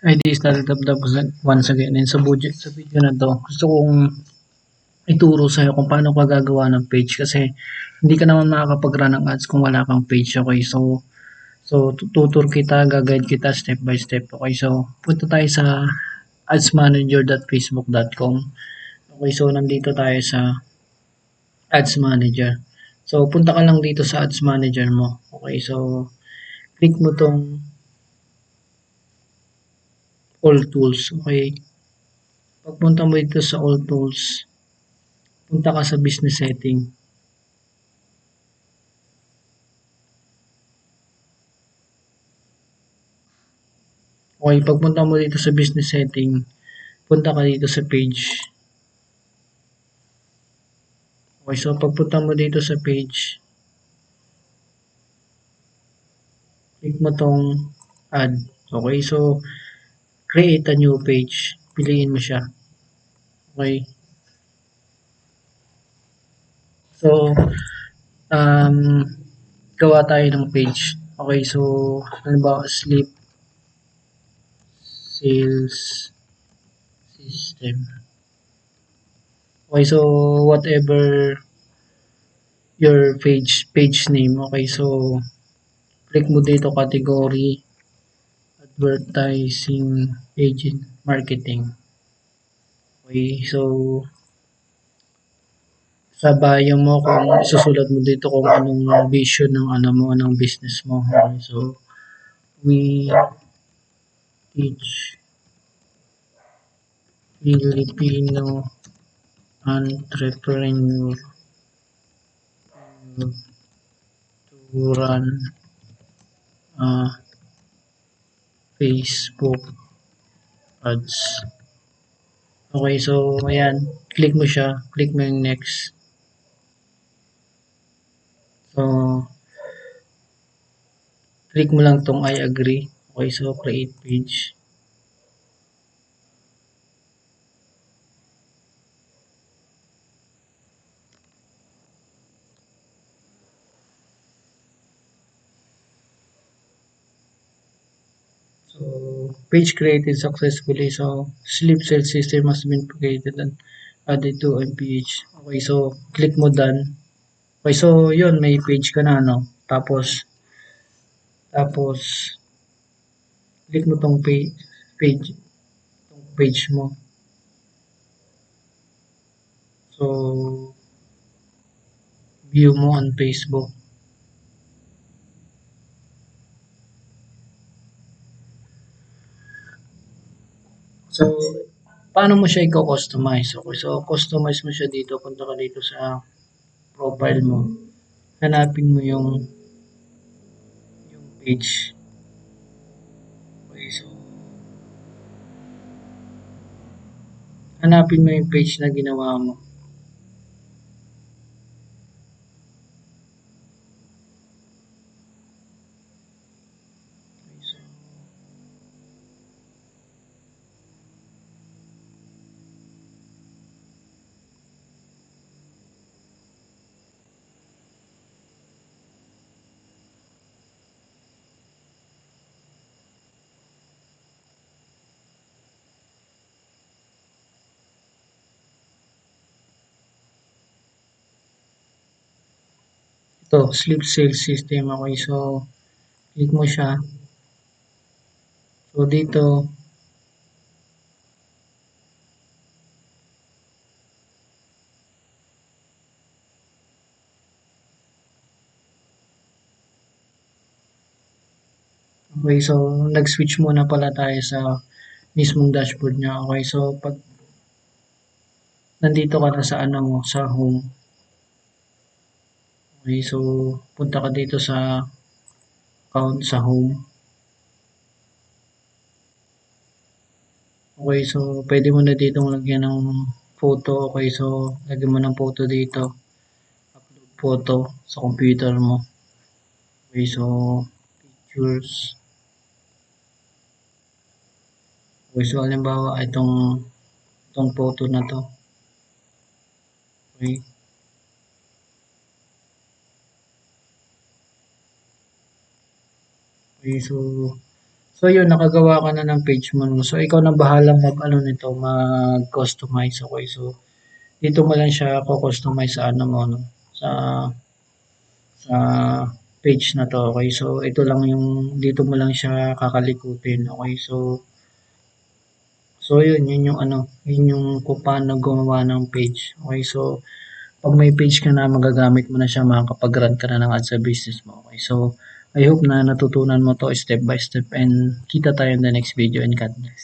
ID started up once again. And sa video na to, gusto kong ituro sa'yo kung paano ka gagawa ng page kasi hindi ka naman makakapag-run ng ads kung wala kang page. Okay, so tutur kita, gagayad kita step by step. Okay, so punta tayo sa adsmanager.facebook.com. Okay, so nandito tayo sa ads manager. So punta ka lang dito sa ads manager mo. Okay, so click mo tong all tools. Okay, pagpunta mo dito sa all tools, punta ka sa business setting. Okay, pagpunta mo dito sa business setting, punta ka dito sa page. Okay, so pagpunta mo dito sa page, click mo tong add. Okay, so create a new page. Piliin mo siya. Okay. So, um, gawa tayo ng page. Okay, so, halimbawa, sleep sales system. Okay, so, whatever your page name. Okay, so, click mo dito category, advertising, agent, marketing. Okay, so, sa bio mo kung isusulat mo dito kung anong vision ng ano mo ng business mo. Okay, so we teach Filipino entrepreneur to run Facebook ads. Okay, so ayan, click mo siya, click mo yung next. So click mo lang tong I agree. Okay, so create page. So page created successfully. So sleep cell system has been created and added to MPH. Okay, so click mo done. Okay, so yun, may page ka na, no? Tapos click mo tong page mo. So view mo on Facebook. So paano mo siya i-customize? Okay, so customize mo siya dito. Punta ka dito sa profile mo. Hanapin mo yung page. Okay, so hanapin mo yung page na ginawa mo. Okay, so ito, sleep sales system. Okay, so click mo siya. So dito, okay, so nag-switch muna pala tayo sa mismong dashboard niya. Okay, so pag nandito ka na sa ano mo, sa home. Okay, so punta ka dito sa account sa home. Okay, so pwede mo na dito lagyan ng photo. Okay, so lagyan mo ng photo dito. Upload photo sa computer mo. Okay, so pictures. Okay, so halimbawa itong photo na to. Okay. Okay, so So yun, nakagawa ka na ng page mo 'no. So ikaw na bahalang mag-ano nito, mag-customize, okey. So dito mo lang siya ko-customize sa ano mo 'no, sa sa page na 'to, okey. So ito lang yung dito mo lang siya kakalikutin, okey. So yun yung ano, yun yung kung paano gumawa ng page, okey. So 'pag may page ka na, magagamit mo na siya, makakapag-run ka na ng ads sa business mo, okey. So I hope na natutunan mo 'to step by step and kita tayo in the next video and God bless.